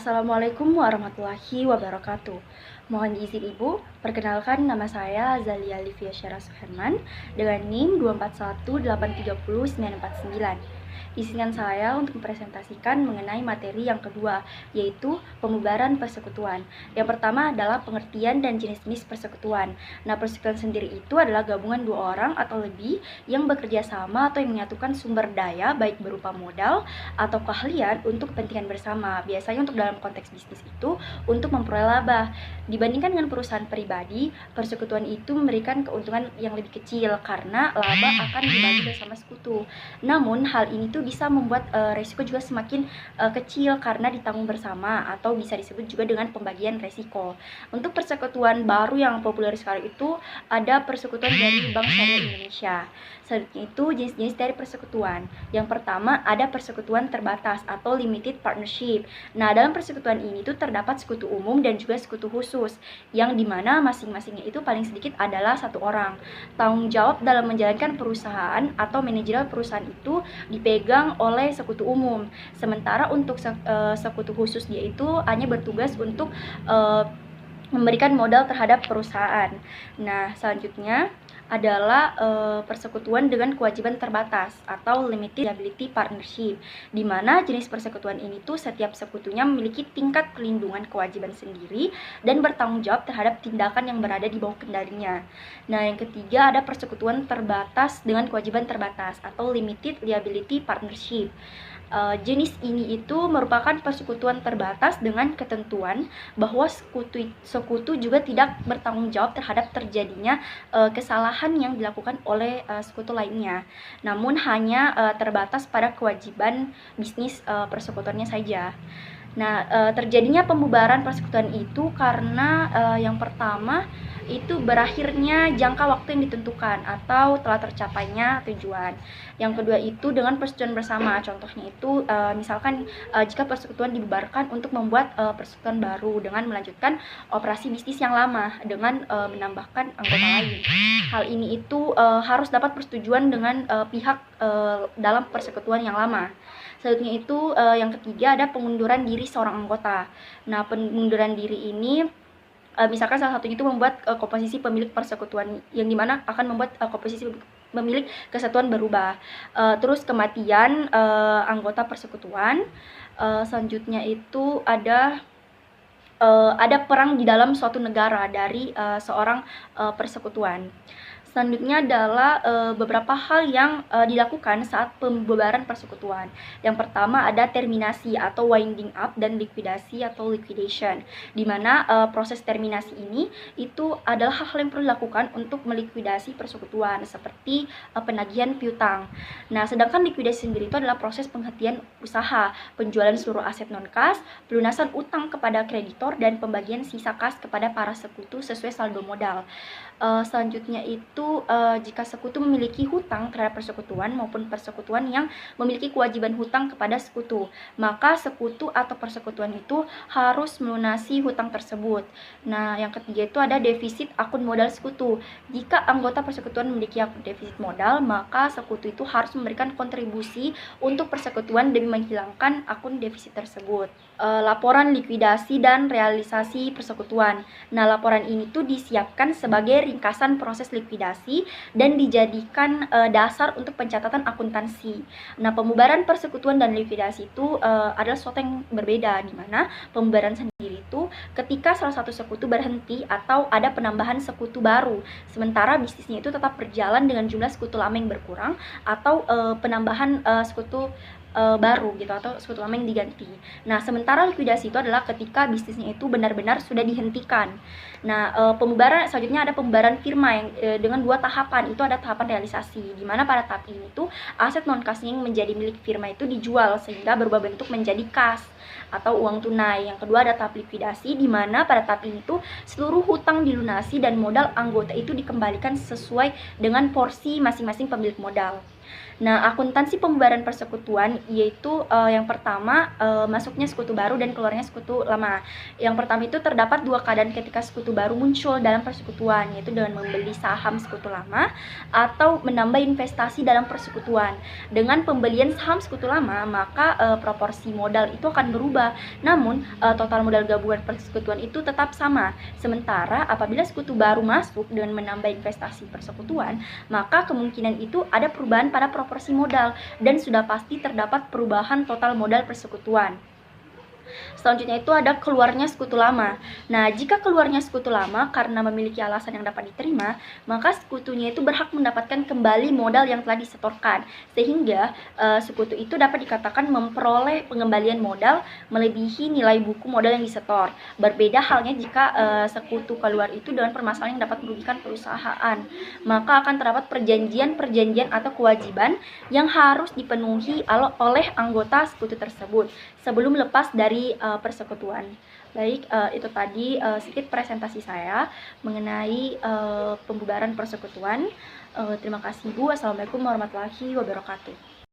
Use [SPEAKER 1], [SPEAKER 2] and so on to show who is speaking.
[SPEAKER 1] Assalamualaikum warahmatullahi wabarakatuh. Mohon izin Ibu, perkenalkan nama saya Zalia Livia Syara Suherman dengan NIM 241830949. Izinkan saya untuk mempresentasikan mengenai materi yang kedua, yaitu pembubaran persekutuan. Yang pertama adalah pengertian dan jenis-jenis persekutuan. Nah, persekutuan sendiri itu adalah gabungan dua orang atau lebih yang bekerja sama atau yang menyatukan sumber daya baik berupa modal atau keahlian untuk kepentingan bersama. Biasanya untuk dalam konteks bisnis itu untuk memperoleh laba. Dibandingkan dengan perusahaan pribadi, persekutuan itu memberikan keuntungan yang lebih kecil karena laba akan dibagi bersama sekutu. Namun hal ini tuh bisa membuat resiko juga semakin kecil karena ditanggung bersama, atau bisa disebut juga dengan pembagian resiko. Untuk persekutuan baru yang populer sekali itu ada persekutuan dari Bank Syariah Indonesia. Selanjutnya itu jenis-jenis dari persekutuan. Yang pertama ada persekutuan terbatas atau limited partnership. Nah, dalam persekutuan ini tuh terdapat sekutu umum dan juga sekutu khusus, yang dimana masing-masingnya itu paling sedikit adalah satu orang. Tanggung jawab dalam menjalankan perusahaan atau manajerial perusahaan itu dipegang oleh sekutu umum. Sementara untuk sekutu khusus dia itu hanya bertugas untuk memberikan modal terhadap perusahaan. Nah, selanjutnya adalah persekutuan dengan kewajiban terbatas atau limited liability partnership, di mana jenis persekutuan ini tuh setiap sekutunya memiliki tingkat perlindungan kewajiban sendiri dan bertanggung jawab terhadap tindakan yang berada di bawah kendalinya. Nah, yang ketiga ada persekutuan terbatas dengan kewajiban terbatas atau limited liability partnership. Jenis ini itu merupakan persekutuan terbatas dengan ketentuan bahwa sekutu juga tidak bertanggung jawab terhadap terjadinya kesalahan yang dilakukan oleh sekutu lainnya, namun hanya terbatas pada kewajiban bisnis persekutuannya saja. Nah, terjadinya pembubaran persekutuan itu karena yang pertama itu berakhirnya jangka waktu yang ditentukan atau telah tercapainya tujuan. Yang kedua itu dengan persetujuan bersama. Contohnya itu misalkan jika persekutuan dibubarkan untuk membuat persekutuan baru dengan melanjutkan operasi bisnis yang lama dengan menambahkan anggota lain. Hal ini itu harus dapat persetujuan dengan pihak dalam persekutuan yang lama. Selanjutnya itu yang ketiga ada pengunduran diri seorang anggota. Nah, pengunduran diri ini misalkan salah satunya itu membuat komposisi pemilik persekutuan, yang dimana akan membuat komposisi pemilik kesatuan berubah. Terus kematian anggota persekutuan. Selanjutnya itu ada perang di dalam suatu negara dari seorang persekutuan. Selanjutnya adalah beberapa hal yang dilakukan saat pembubaran persekutuan. Yang pertama ada terminasi atau winding up dan likuidasi atau liquidation, di mana proses terminasi ini itu adalah hal-hal yang perlu dilakukan untuk melikuidasi persekutuan seperti penagihan piutang. Nah, sedangkan likuidasi sendiri itu adalah proses penghentian usaha, penjualan seluruh aset non-kas, pelunasan utang kepada kreditor, dan pembagian sisa kas kepada para sekutu sesuai saldo modal. Selanjutnya itu jika sekutu memiliki hutang terhadap persekutuan maupun persekutuan yang memiliki kewajiban hutang kepada sekutu, maka sekutu atau persekutuan itu harus melunasi hutang tersebut. Nah, yang ketiga itu ada defisit akun modal sekutu. Jika anggota persekutuan memiliki akun defisit modal, maka sekutu itu harus memberikan kontribusi untuk persekutuan demi menghilangkan akun defisit tersebut. Laporan likuidasi dan realisasi persekutuan. Nah, laporan ini tuh disiapkan sebagai ringkasan proses likuidasi dan dijadikan dasar untuk pencatatan akuntansi. Nah, pembubaran persekutuan dan likuidasi itu adalah sesuatu yang berbeda, di mana pembubaran sendiri itu ketika salah satu sekutu berhenti atau ada penambahan sekutu baru, sementara bisnisnya itu tetap berjalan dengan jumlah sekutu lama yang berkurang, atau penambahan sekutu baru gitu, atau sekutu lama yang diganti. Nah, sementara likuidasi itu adalah ketika bisnisnya itu benar-benar sudah dihentikan. Nah, pembubaran selanjutnya ada pembubaran firma yang dengan dua tahapan. Itu ada tahapan realisasi, di mana pada tahap ini tuh aset non kas yang menjadi milik firma itu dijual sehingga berubah bentuk menjadi kas atau uang tunai. Yang kedua ada tahap likuidasi, di mana pada tahap ini tuh seluruh hutang dilunasi dan modal anggota itu dikembalikan sesuai dengan porsi masing-masing pemilik modal. Nah, akuntansi pembubaran persekutuan yaitu yang pertama masuknya sekutu baru dan keluarnya sekutu lama. Yang pertama itu terdapat dua keadaan ketika sekutu baru muncul dalam persekutuan, yaitu dengan membeli saham sekutu lama atau menambah investasi dalam persekutuan. Dengan pembelian saham sekutu lama, maka proporsi modal itu akan berubah. Namun, total modal gabungan persekutuan itu tetap sama. Sementara apabila sekutu baru masuk dengan menambah investasi persekutuan, maka kemungkinan itu ada perubahan pada proporsi modal dan sudah pasti terdapat perubahan total modal persekutuan. Selanjutnya itu ada keluarnya sekutu lama. Nah, jika keluarnya sekutu lama karena memiliki alasan yang dapat diterima, maka sekutunya itu berhak mendapatkan kembali modal yang telah disetorkan, sehingga sekutu itu dapat dikatakan memperoleh pengembalian modal melebihi nilai buku modal yang disetor. Berbeda halnya jika sekutu keluar itu dengan permasalahan yang dapat merugikan perusahaan, maka akan terdapat perjanjian atau kewajiban yang harus dipenuhi oleh anggota sekutu tersebut sebelum lepas dari persekutuan. Baik, itu tadi sedikit presentasi saya mengenai pembubaran persekutuan. Terima kasih Bu. Assalamualaikum warahmatullahi wabarakatuh.